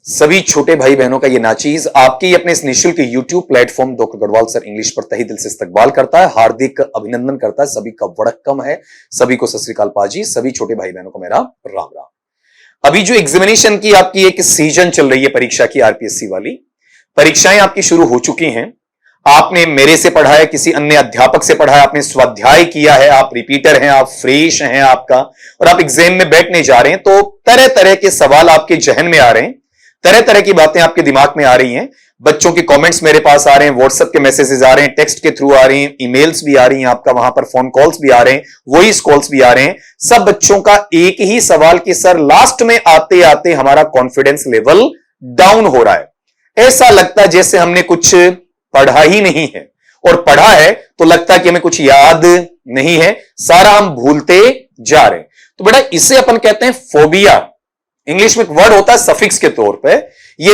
सभी छोटे भाई बहनों का ये नाचीज आपके अपने इस निःशुल्क YouTube platform doctor Garhwal sir English पर तहे दिल से इस्तकबाल करता है, हार्दिक अभिनंदन करता है। सभी का वड़क्कम है, सभी को सत श्री अकाल पाजी, सभी छोटे भाई बहनों को मेरा राम राम। अभी जो एग्जामिनेशन की आपकी एक सीजन चल रही है परीक्षा की, आरपीएससी वाली परीक्षाएं आपकी शुरू हो चुकी हैं। आपने मेरे से पढ़ा है, किसी अन्य अध्यापक से पढ़ा है, आपने स्वाध्याय किया है, आप रिपीटर हैं, आप फ्रेश हैं आपका, और आप एग्जाम में बैठने जा रहे हैं तो तरह तरह के सवाल आपके जहन में आ रहे हैं, तरह तरह की बातें आपके दिमाग में आ रही हैं। बच्चों के कमेंट्स मेरे पास आ रहे हैं, व्हाट्सएप के मैसेजेस आ रहे हैं, टेक्स्ट के थ्रू आ रही हैं, ईमेल्स भी आ रही हैं, आपका वहां पर फोन कॉल्स भी आ रहे हैं, वॉइस कॉल्स भी आ रहे हैं। सब बच्चों का एक ही सवाल कि सर लास्ट में आते आते हमारा कॉन्फिडेंस लेवल डाउन हो रहा है, ऐसा लगता है जैसे हमने कुछ पढ़ा ही नहीं है, और पढ़ा है तो लगता है कि हमें कुछ याद नहीं है, सारा हम भूलते जा रहे हैं। तो बेटा इसे अपन कहते हैं फोबिया। इंग्लिश में एक वर्ड होता है सफिक्स के तौर पे, ये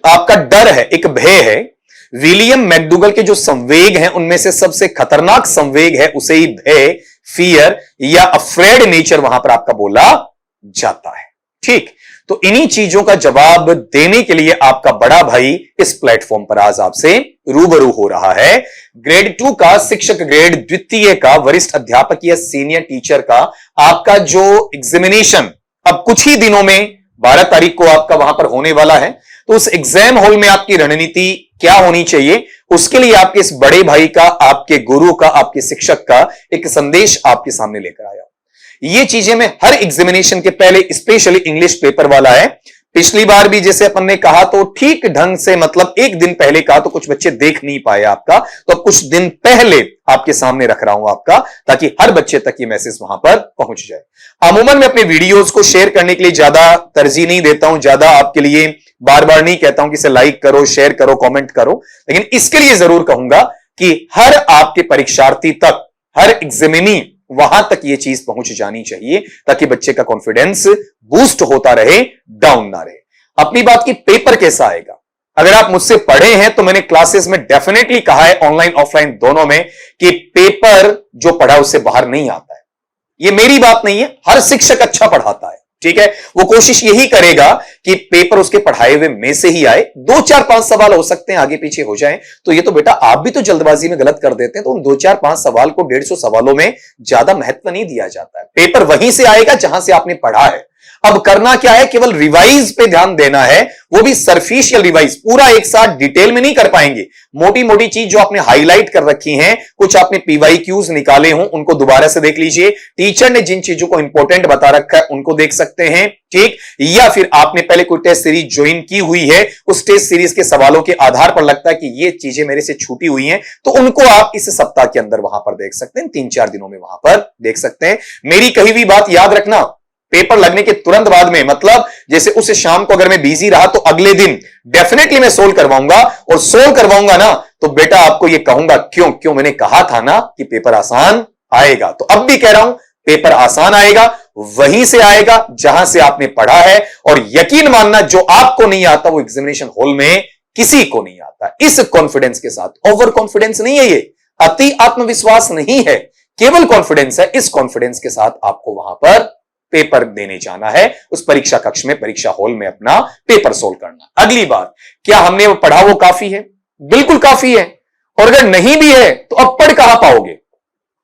आपका डर है, एक भय है। विलियम मैकडूगल के जो संवेग हैं उनमें से सबसे खतरनाक संवेग है, उसे ही भय, फियर या अफ्रेड नेचर वहां पर आपका बोला जाता है। ठीक, तो इन्हीं चीजों का जवाब देने के लिए आपका बड़ा भाई इस प्लेटफॉर्म पर आज आपसे रूबरू हो रहा है। ग्रेड 2 का शिक्षक ग्रेड द्वितीय का वरिष्ठ अध्यापक या सीनियर टीचर का आपका जो एग्जामिनेशन अब कुछ ही दिनों में 12 तारीख को आपका वहां पर होने वाला है, तो उस एग्जाम हॉल में आपकी रणनीति क्या होनी चाहिए, उसके लिए आपके इस बड़े भाई का, आपके गुरु का, आपके शिक्षक का एक संदेश आपके सामने लेकर आया। ये चीजें मैं हर एग्जामिनेशन के पहले, स्पेशली इंग्लिश पेपर वाला है, पिछली बार भी जैसे अपन ने कहा तो ठीक ढंग से, मतलब एक दिन पहले कहा तो कुछ बच्चे देख नहीं पाए आपका, तो अब कुछ दिन पहले आपके सामने रख रहा हूं आपका, ताकि हर बच्चे तक ये मैसेज वहां पर पहुंच जाए। अमूमन मैं अपने वीडियोस को शेयर करने के लिए ज्यादा तरजीह नहीं देता हूं, ज्यादा आपके लिए बार बार नहीं कहता हूं कि इसे लाइक करो, शेयर करो, कॉमेंट करो, लेकिन इसके लिए जरूर कहूंगा कि हर आपके परीक्षार्थी तक, हर एग्जामिनी वहां तक ये चीज पहुंच जानी चाहिए, ताकि बच्चे का कॉन्फिडेंस बूस्ट होता रहे, डाउन ना रहे। अपनी बात की पेपर कैसा आएगा, अगर आप मुझसे पढ़े हैं तो मैंने क्लासेस में डेफिनेटली कहा है, ऑनलाइन ऑफलाइन दोनों में, कि पेपर जो पढ़ा उससे बाहर नहीं आता है। ये मेरी बात नहीं है, हर शिक्षक अच्छा पढ़ाता है, ठीक है, वो कोशिश यही करेगा कि पेपर उसके पढ़ाए हुए में से ही आए। 2 4 5 सवाल हो सकते हैं आगे पीछे हो जाएं, तो ये तो बेटा आप भी तो जल्दबाजी में गलत कर देते हैं, तो उन 2 4 5 सवाल को 150 सवालों में ज्यादा महत्व नहीं दिया जाता है। पेपर वहीं से आएगा जहां से आपने पढ़ा है। अब करना क्या है, केवल रिवाइज पे ध्यान देना है, वो भी सरफिशियल रिवाइज, पूरा एक साथ डिटेल में नहीं कर पाएंगे। मोटी मोटी चीज जो आपने हाईलाइट कर रखी हैं, कुछ आपने पीवाईक्यूज निकाले हों, उनको दोबारा से देख लीजिए। टीचर ने जिन चीजों को इंपॉर्टेंट बता रखा है उनको देख सकते हैं, ठीक, या फिर आपने पहले कोई टेस्ट सीरीज ज्वाइन की हुई है, उस टेस्ट सीरीज के सवालों के आधार पर लगता है कि ये चीजें मेरे से छूटी हुई हैं, तो उनको आप इस सप्ताह के अंदर वहां पर देख सकते हैं, 3 4 दिनों में वहां पर देख सकते हैं। मेरी कही हुई बात याद रखना, पेपर लगने के तुरंत बाद में, मतलब जैसे उस शाम को अगर मैं बिजी रहा तो अगले दिन डेफिनेटली मैं सोल्व करवाऊंगा, और सोल्व करवाऊंगा ना तो बेटा आपको ये कहूंगा क्यों मैंने कहा था ना कि पेपर आसान आएगा। तो अब भी कह रहा हूं पेपर आसान आएगा, वहीं से आएगा जहां से आपने पढ़ा है, और यकीन मानना जो आपको नहीं आता वो एग्जामिनेशन हॉल में किसी को नहीं आता। इस कॉन्फिडेंस के साथ, ओवर कॉन्फिडेंस नहीं है, ये अति आत्मविश्वास नहीं है, केवल कॉन्फिडेंस है। इस कॉन्फिडेंस के साथ आपको वहां पर पेपर देने जाना है, उस परीक्षा कक्ष में, परीक्षा हॉल में अपना पेपर सोल्व करना। अगली बात, क्या हमने वो पढ़ा वो काफी है? बिल्कुल काफी है, और अगर नहीं भी है तो अब पढ़ कहां पाओगे?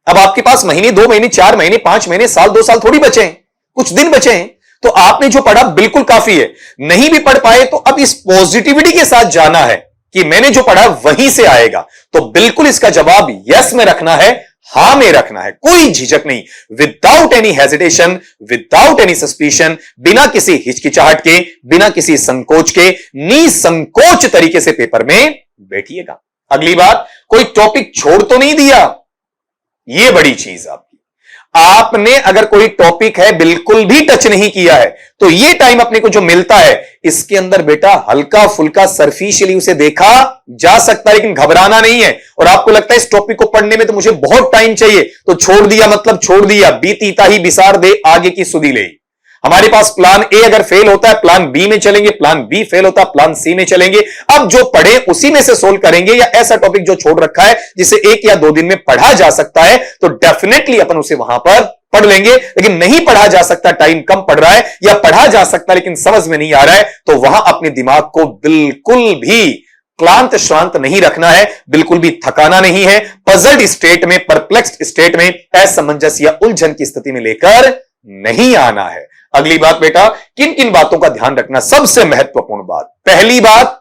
अब आपके पास महीने, 2 महीने, 4 महीने, 5 महीने, साल, 2 साल थोड़ी बचे हैं, कुछ दिन बचे हैं, तो आपने जो पढ़ा बिल्कुल काफी है। नहीं भी पढ़ पाए तो अब इस पॉजिटिविटी के साथ जाना है कि मैंने जो पढ़ा वहीं से आएगा, तो बिल्कुल इसका जवाब यस में रखना है, हां में रखना है, कोई झिझक नहीं, without any hesitation, without any suspicion, बिना किसी हिचकिचाहट के, बिना किसी संकोच के, निसंकोच तरीके से पेपर में बैठिएगा। अगली बात, कोई टॉपिक छोड़ तो नहीं दिया, यह बड़ी चीज आपकी। आपने अगर कोई टॉपिक है बिल्कुल भी टच नहीं किया है, तो यह टाइम अपने को जो मिलता है, इसके अंदर बेटा हल्का फुल्का सरफिशियली उसे देखा जा सकता है, लेकिन घबराना नहीं है। और आपको लगता है इस टॉपिक को पढ़ने में तो मुझे बहुत टाइम चाहिए, तो छोड़ दिया मतलब छोड़ दिया, बीतीता ही बिसार दे आगे की सुधी ले। हमारे पास प्लान ए अगर फेल होता है, प्लान बी में चलेंगे, प्लान बी फेल होता है, प्लान सी में चलेंगे। अब जो पढ़े उसी में से सोल्व करेंगे, या ऐसा टॉपिक जो छोड़ रखा है जिसे 1 या 2 दिन में पढ़ा जा सकता है, तो डेफिनेटली अपन उसे वहां पर पढ़ लेंगे, लेकिन नहीं पढ़ा जा सकता, टाइम कम पड़ रहा है, या पढ़ा जा सकता लेकिन समझ में नहीं आ रहा है, तो वहां अपने दिमाग को बिल्कुल भी क्लांत श्रांत नहीं रखना है, बिल्कुल भी थकाना नहीं है, पजल्ड स्टेट में, परप्लेक्स्ड स्टेट में, असमंजस या उलझन की स्थिति में लेकर नहीं आना है। अगली बात बेटा, किन किन बातों का ध्यान रखना, सबसे महत्वपूर्ण बात, पहली बात,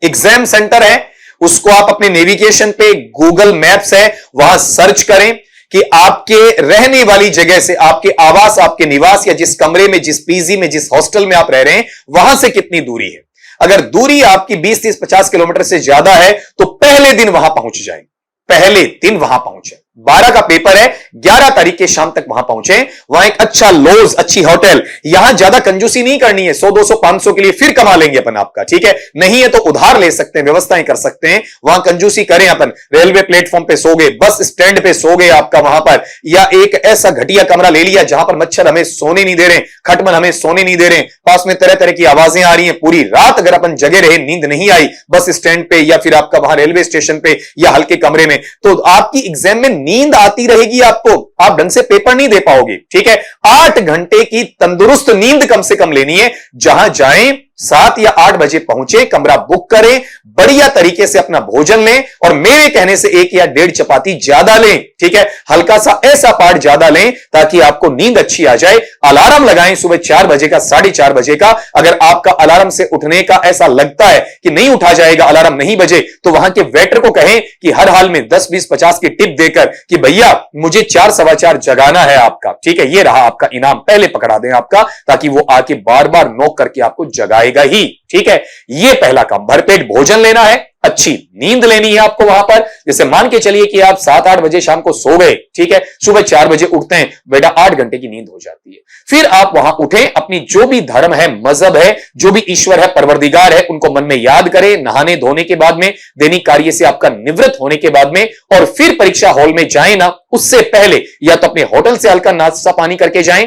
एग्जाम सेंटर है, उसको आप अपने नेविगेशन पे, गूगल मैप्स है, वहां सर्च करें कि आपके रहने वाली जगह से, आपके आवास, आपके निवास, या जिस कमरे में, जिस पीजी में, जिस हॉस्टल में आप रह रहे हैं, वहां से कितनी दूरी है। अगर दूरी आपकी 20, 30, 50 किलोमीटर से ज्यादा है तो पहले दिन वहां पहुंच जाए, पहले दिन वहां पहुंचे। 12 का पेपर है, 11 तारीख के शाम तक वहां पहुंचे, वहां एक अच्छा लॉज, अच्छी होटल, यहां ज्यादा कंजूसी नहीं करनी है, 100, 200, 500 के लिए फिर कमा लेंगे अपन आपका, ठीक है, नहीं है तो उधार ले सकते हैं, व्यवस्थाएं कर सकते हैं, वहां कंजूसी करें अपन, रेलवे प्लेटफॉर्म पे सो गए, बस स्टैंड पे सो गए आपका वहां पर, या एक ऐसा घटिया कमरा ले लिया जहां पर मच्छर हमें सोने नहीं दे रहे, खटमल हमें सोने नहीं दे रहे, पास में तरह तरह की आवाजें आ रही हैं, पूरी रात अगर अपन जगे रहे, नींद नहीं आई बस स्टैंड पे या फिर आपका वहां रेलवे स्टेशन पे या हल्के कमरे में, तो आपकी एग्जाम में नींद आती रहेगी आपको, आप ढंग से पेपर नहीं दे पाओगे, ठीक है। 8 घंटे की तंदुरुस्त नींद कम से कम लेनी है, जहां जाएं 7 या 8 बजे पहुंचे, कमरा बुक करें, बढ़िया तरीके से अपना भोजन लें, और मेरे कहने से 1 या 1.5 चपाती ज्यादा लें, ठीक है, हल्का सा ऐसा पार्ट ज्यादा लें ताकि आपको नींद अच्छी आ जाए। अलार्म लगाएं सुबह 4 बजे का, 4:30 बजे का, अगर आपका अलार्म से उठने का ऐसा लगता है कि नहीं उठा जाएगा, अलार्म नहीं बजे, तो वहां के वेटर को कहें कि हर हाल में 10, 20, 50 की टिप देकर कि भैया मुझे 4, 4:15 जगाना है आपका, ठीक है, ये रहा आपका इनाम, पहले पकड़ा दें आपका, ताकि वो आके बार बार नॉक करके आपको जगाएगा ही, ठीक है। ये पहला काम, भरपेट भोजन लेना है, अच्छी नींद लेनी है आपको वहां पर। जैसे मान के चलिए कि आप 7-8 बजे शाम को सो गए, ठीक है, सुबह 4 बजे उठते हैं, बेटा 8 घंटे की नींद हो जाती है। फिर आप वहां उठें, अपनी जो भी धर्म है, मजहब है, जो भी ईश्वर है, परवरदिगार है, उनको मन में याद करें, नहाने धोने के बाद में, दैनिक कार्य से आपका निवृत्त होने के बाद में, और फिर परीक्षा हॉल में जाए ना, उससे पहले या तो अपने होटल से हल्का नाश्ता पानी करके जाएं,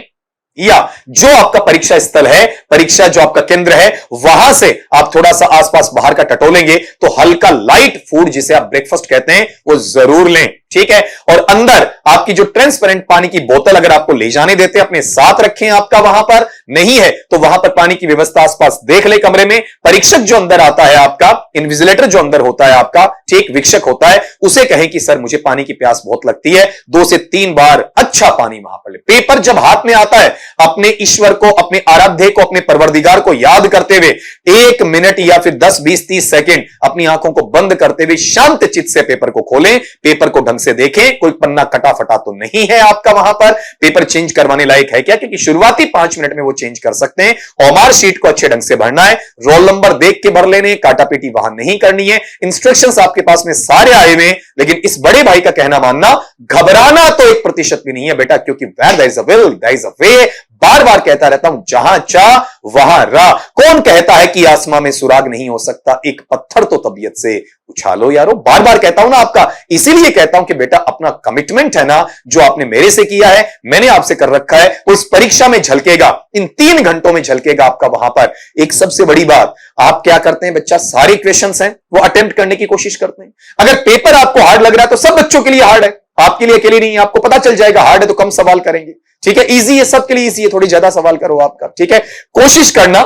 या जो आपका परीक्षा स्थल है, परीक्षा जो आपका केंद्र है, वहां से आप थोड़ा सा आसपास बाहर का टटोलेंगे तो हल्का लाइट फूड, जिसे आप ब्रेकफास्ट कहते हैं, वो जरूर लें, ठीक है। और अंदर आपकी जो ट्रांसपेरेंट पानी की बोतल अगर आपको ले जाने देते हैं, अपने साथ रखें आपका, वहां पर नहीं है तो वहां पर पानी की व्यवस्था आसपास देख ले कमरे में। परीक्षक जो अंदर आता है आपका, इन्विजिलेटर जो अंदर होता है आपका, ठीक, वीक्षक होता है, उसे कहें कि सर मुझे पानी की प्यास बहुत लगती है, 2 से 3 बार अच्छा पानी वहां पर ले। पेपर जब हाथ में आता है, अपने ईश्वर को, अपने आराध्य को, अपने परवरदिगार को याद करते हुए 1 मिनट या फिर 10, 20, 30 सेकेंड अपनी आंखों को बंद करते हुए शांत चित्त से पेपर को खोलें, पेपर को ढंग से देखें, कोई पन्ना कटा फटा तो नहीं है आपका वहां पर, पेपर चेंज करवाने लायक है क्या, क्योंकि शुरुआती 5 मिनट में वो चेंज कर सकते हैं। ओमार शीट को अच्छे ढंग से भरना है, रोल नंबर देख के भर लेने, काटापीटी वहां नहीं करनी है, इंस्ट्रक्शंस आपके पास में सारे आए हुए, लेकिन इस बड़े भाई का कहना मानना, घबराना तो 1% भी नहीं है बेटा, क्योंकि where there is a will, there is a way, बार बार कहता रहता हूं, जहां चाह वहां राह। कौन कहता है कि आसमां में सुराग नहीं हो सकता, एक पत्थर तो तबीयत से उछालो यारो, बार बार कहता हूं ना आपका, इसीलिए कहता हूं कि बेटा अपना कमिटमेंट है ना, जो आपने मेरे से किया है, मैंने आपसे कर रखा है, वो इस परीक्षा में झलकेगा, इन 3 घंटों में झलकेगा आपका वहां पर। एक सबसे बड़ी बात, आप क्या करते हैं बच्चा, सारे क्वेश्चंस हैं वो अटेम्प्ट करने की कोशिश करते हैं। अगर पेपर आपको हार्ड लग रहा है तो सब बच्चों के लिए हार्ड है, आपके लिए अकेले नहीं है, आपको पता चल जाएगा हार्ड है तो कम सवाल करेंगे, ठीक है, इजी है, सबके लिए इजी है, थोड़ी ज्यादा सवाल करो आपका, ठीक है। कोशिश करना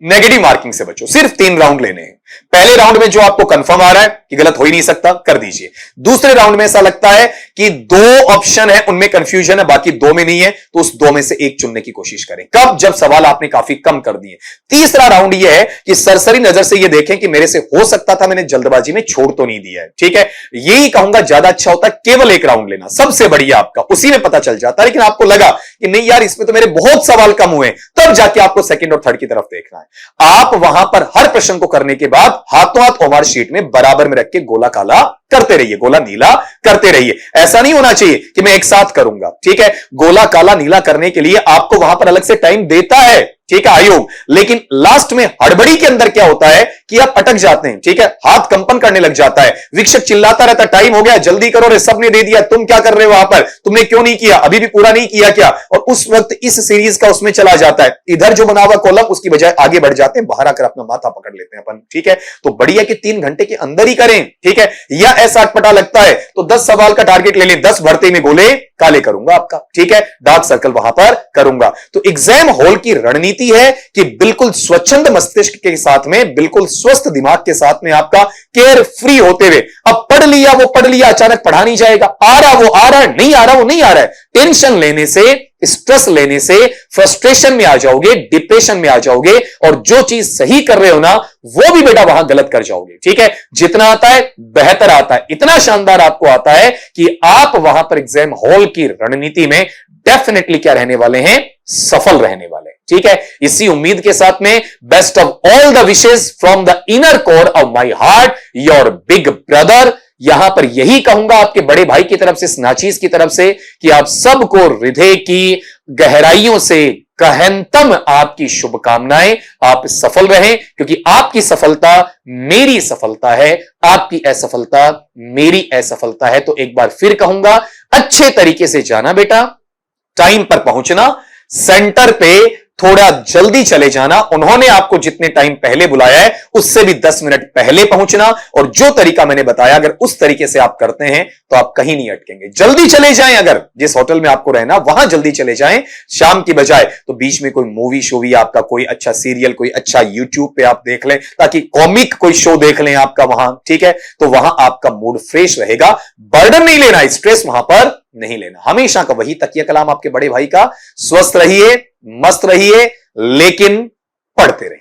नेगेटिव मार्किंग से बचो, सिर्फ 3 राउंड लेने हैं। पहले राउंड में जो आपको कंफर्म आ रहा है कि गलत हो ही नहीं सकता, कर दीजिए। दूसरे राउंड में ऐसा लगता है कि 2 ऑप्शन है, उनमें कंफ्यूजन है, बाकी 2 में नहीं है, तो उस 2 में से 1 चुनने की कोशिश करें। कब, जब सवाल आपने काफी कम कर दिए। तीसरा राउंड यह है कि सरसरी नजर से यह देखें कि मेरे से हो सकता था, मैंने जल्दबाजी में छोड़ तो नहीं दिया है, ठीक है। यही कहूंगा ज्यादा अच्छा होता है केवल 1 राउंड लेना, सबसे बढ़िया आपका, उसी में पता चल जाता है। लेकिन आपको लगा कि नहीं यार इसमें तो मेरे बहुत सवाल कम हुए, तब जाके आपको सेकंड और थर्ड की तरफ देखना है। आप वहां पर हर प्रश्न को करने के बाद हाथों हाथ ओमार शीट में बराबर में रख के गोला काला करते रहिए, गोला नीला करते रहिए। ऐसा नहीं होना चाहिए कि मैं एक साथ करूंगा, ठीक है। गोला काला नीला करने के लिए आपको वहां पर अलग से टाइम देता है, ठीक है, आयोग, लेकिन लास्ट में हड़बड़ी के अंदर क्या होता है कि आप अटक जाते हैं, ठीक है, हाथ कंपन करने लग जाता है, वीक्षक चिल्लाता रहता, टाइम हो गया, जल्दी करो रे, सबने दे दिया, तुम क्या कर रहे हो वहां पर, तुमने क्यों नहीं किया, अभी भी पूरा नहीं किया क्या, और उस वक्त इस सीरीज का उसमें चला जाता है, इधर जो बना हुआ कॉलम उसकी बजाय आगे बढ़ जाते हैं, बाहर आकर अपना माथा पकड़ लेते हैं अपन, ठीक है। तो बढ़िया कि 3 घंटे के अंदर ही करें, ठीक है, या ऐसा अटपटा लगता है तो 10 सवाल का टारगेट ले लें, 10 भरते में गोले काले करूंगा आपका, ठीक है, डार्क सर्कल वहां पर करूंगा। तो एग्जाम हॉल की रणनीति है कि बिल्कुल स्वच्छंद मस्तिष्क के साथ में, बिल्कुल स्वस्थ दिमाग के साथ में, आपका केयर फ्री होते हुए, अब पढ़ लिया वो पढ़ लिया, अचानक पढ़ा नहीं जाएगा, आ रहा वो आ रहा है, नहीं आ रहा वो नहीं आ रहा है, टेंशन लेने से, स्ट्रेस लेने से फ्रस्ट्रेशन में आ जाओगे, डिप्रेशन में आ जाओगे, और जो चीज सही कर रहे हो ना वो भी बेटा वहां गलत कर जाओगे, ठीक है। जितना आता है बेहतर आता है, इतना शानदार आपको आता है कि आप वहां पर एग्जाम हॉल की रणनीति में डेफिनेटली क्या रहने वाले हैं, सफल रहने वाले हैं, ठीक है। इसी उम्मीद के साथ में best of all the wishes from the inner core of my heart, your big brother. यहां पर यही कहूंगा आपके बड़े भाई की तरफ से, स्नाचीज की तरफ से, कि आप सबको हृदय की गहराइयों से गहनतम आपकी शुभकामनाएं, आप सफल रहें, क्योंकि आपकी सफलता मेरी सफलता है, आपकी असफलता मेरी असफलता है। तो एक बार फिर कहूंगा, अच्छे तरीके से जाना बेटा, टाइम पर पहुंचना, सेंटर पे थोड़ा जल्दी चले जाना, उन्होंने आपको जितने टाइम पहले बुलाया है उससे भी 10 मिनट पहले पहुंचना, और जो तरीका मैंने बताया अगर उस तरीके से आप करते हैं तो आप कहीं नहीं अटकेंगे। जल्दी चले जाएं, अगर जिस होटल में आपको रहना वहां जल्दी चले जाएं शाम की बजाय, तो बीच में कोई मूवी शो भी, आपका कोई अच्छा सीरियल, कोई अच्छा यूट्यूब पे आप देख लें, ताकि कॉमिक कोई शो देख लें आपका वहां, ठीक है, तो वहां आपका मूड फ्रेश रहेगा। बर्डन नहीं लेना, स्ट्रेस वहां पर नहीं लेना। हमेशा का वही तकिया कलाम आपके बड़े भाई का, स्वस्थ रहिए, मस्त रहिए, लेकिन पढ़ते रहिए।